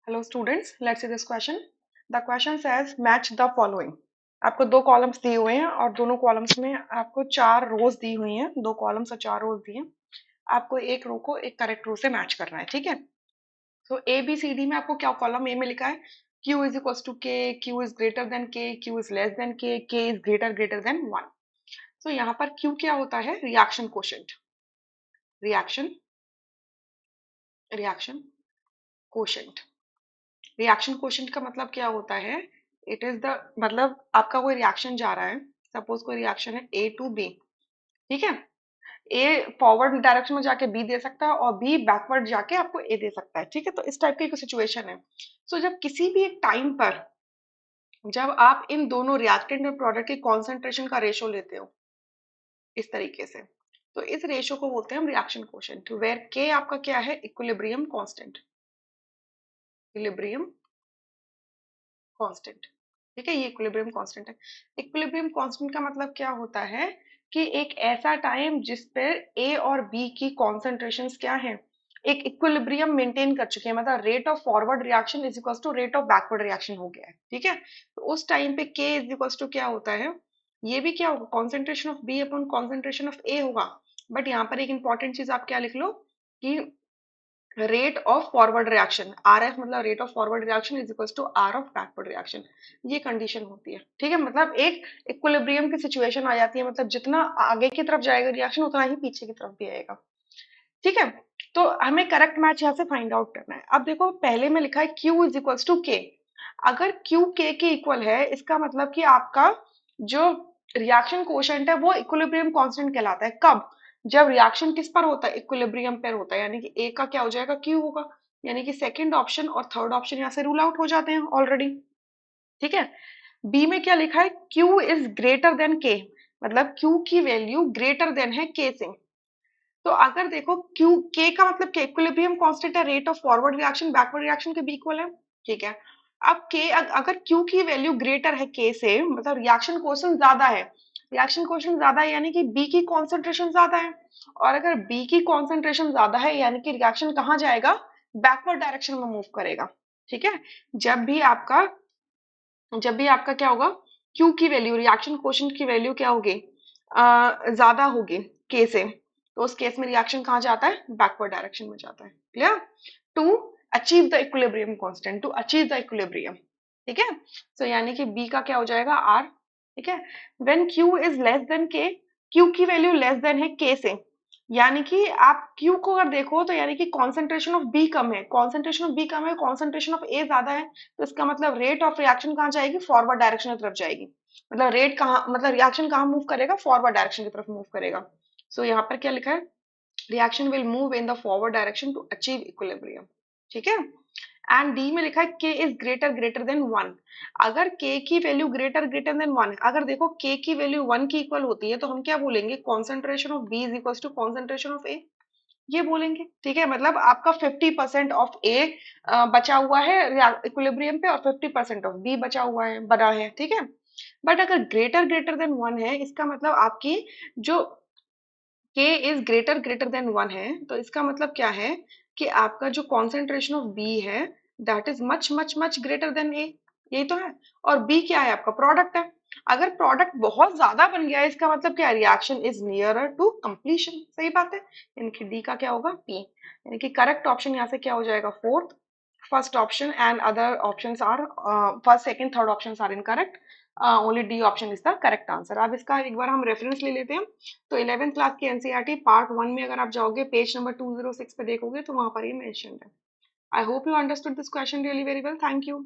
Hello students, let's see this question. The question says match the following. आपको दो columns दिए हुए हैं और दोनों कॉलम्स में आपको चार रोज दी हुई हैं, दो कॉलम्स और चार रोज दिए हैं। आपको एक रो को एक करेक्ट रो से मैच करना है, ठीक है। सो ए बी सी डी में आपको क्या कॉलम ए में लिखा है Q इज इक्वल टू के, Q इज ग्रेटर देन के, Q इज लेस देन के इज ग्रेटर देन 1। सो यहाँ पर Q क्या होता है? Reaction quotient. Reaction reaction quotient. Reaction quotient का मतलब क्या होता है? इट इज द मतलब आपका कोई रिएक्शन जा रहा है, सपोज कोई रिएक्शन है ए टू बी, ठीक है। ए फॉरवर्ड डायरेक्शन में जाके बी दे सकता है और बी बैकवर्ड जाके आपको ए दे सकता है, ठीक है। तो इस टाइप की सिचुएशन है। सो जब किसी भी एक टाइम पर जब आप इन दोनों रिएक्टेंट और प्रोडक्ट की कॉन्सेंट्रेशन का रेशो लेते हो इस तरीके से, तो इस रेशो को बोलते हैं हम रिएक्शन कोशेंट, वेयर के आपका क्या है? Equilibrium constant. इक्विलिब्रियम कांस्टेंट, ठीक है। ये इक्विलिब्रियम कांस्टेंट है। इक्विलिब्रियम कांस्टेंट का मतलब क्या होता है कि एक ऐसा टाइम जिस पर ए और बी की कॉन्सेंट्रेशंस क्या है, एक इक्विलिब्रियम मेंटेन कर चुके हैं, मतलब rate of forward reaction is equal to rate of backward reaction हो गया है, ठीक है। तो उस टाइम पे के इज इक्वल टू क्या होता है? ये भी क्या होगा? Concentration of B upon concentration of A होगा। बट यहाँ पर एक इंपॉर्टेंट चीज आप क्या लिख लो कि rate of forward reaction, R F मतलब rate of forward reaction is equal to R of backward reaction. ये कंडीशन होती है, ठीक है। मतलब एक इक्विलिब्रियम की सिचुएशन आ जाती है, मतलब जितना आगे की तरफ जाएगा रिएक्शन उतना ही पीछे की तरफ भी आएगा, ठीक है। तो हमें करेक्ट मैच यहाँ से फाइंड आउट करना है। अब देखो पहले में लिखा है Q इज इक्वल टू के। अगर Q K के इक्वल है, इसका मतलब कि आपका जो रिएक्शन कोशेंट है वो इक्विलिब्रियम कांस्टेंट कहलाता है। कब? जब रिएक्शन किस पर होता है? इक्विलिब्रियम पर होता है, यानी कि ए का क्या हो जाएगा? Q होगा। यानी कि सेकंड ऑप्शन और थर्ड ऑप्शन यहाँ से रूल आउट हो जाते हैं ऑलरेडी, ठीक है। बी में क्या लिखा है? Q इज ग्रेटर देन के, मतलब Q की वैल्यू ग्रेटर देन है के से। तो अगर देखो Q K का मतलब क्या? इक्विलिब्रियम कांस्टेंट है, rate of forward reaction backward reaction के भी इक्वल है, ठीक है। अब K अगर Q की वैल्यू ग्रेटर है K से, मतलब रिएक्शन कोएफिशिएंट ज्यादा है, रिएक्शन कोएफिशिएंट ज्यादा है यानी कि B की कॉन्सेंट्रेशन ज्यादा है। और अगर B की कॉन्सेंट्रेशन ज्यादा है यानी कि रिएक्शन कहाँ जाएगा? बैकवर्ड डायरेक्शन में मूव करेगा, ठीक है। जब भी आपका जब भी आपका क्या होगा? Q की वैल्यू, रिएक्शन कोएफिशिएंट की वैल्यू क्या होगी? ज्यादा होगी K से, तो उस केस में रिएक्शन कहाँ जाता है? बैकवर्ड डायरेक्शन में जाता है। Clear? To achieve the equilibrium constant, to achieve the equilibrium, ठीक है। सो यानी कि बी का क्या हो जाएगा? आर, ठीक है। When Q is less than के, क्यू की वैल्यू लेस देन है के से, यानी कि आप क्यू को अगर देखो तो यानी कि कॉन्सेंट्रेशन ऑफ बी कम है, कॉन्सेंट्रेशन ऑफ बी कम है, कॉन्सेंट्रेशन ऑफ ए ज्यादा है। तो इसका मतलब रेट ऑफ रिएक्शन कहाँ जाएगी? फॉरवर्ड डायरेक्शन की तरफ जाएगी। मतलब रेट कहाँ, मतलब रिएक्शन कहाँ मूव करेगा? फॉरवर्ड डायरेक्शन की तरफ मूव करेगा। सो यहाँ पर क्या लिखा है? Reaction will move in the forward direction to achieve equilibrium, ठीक है। एंड डी में लिखा है के इज ग्रेटर देन 1। अगर के की वैल्यू ग्रेटर देन 1, अगर देखो के की वैल्यू 1 की इक्वल होती है तो हम क्या बोलेंगे? Concentration of B is equal to concentration of A, ये बोलेंगे, ठीक है। मतलब आपका 50% ऑफ ए बचा हुआ है इक्विलिब्रियम पे और 50% ऑफ बी बचा हुआ है, बना है, ठीक है। बट अगर ग्रेटर देन 1 है, इसका मतलब आपकी जो k इज ग्रेटर देन 1 है, तो इसका मतलब क्या है कि आपका जो कॉन्सेंट्रेशन ऑफ b है that is much much much greater than a, यही तो है। और b क्या है? आपका प्रोडक्ट है। अगर प्रोडक्ट बहुत ज्यादा बन गया है, इसका मतलब क्या? Reaction is nearer to completion, सही बात है। यानी कि डी का क्या होगा? p, यानी कि करेक्ट ऑप्शन यहाँ से क्या हो जाएगा? Fourth. First option and other options are, first second third options are incorrect, only D option is the correct answer. अब इसका एक बार हम रेफरेंस ले लेते हैं। तो 11th क्लास की एनसीईआरटी पार्ट 1 में अगर आप जाओगे पेज नंबर 206 पे देखोगे तो वहां पर ये मेंशन है। I hope you understood this question really very well. Thank you.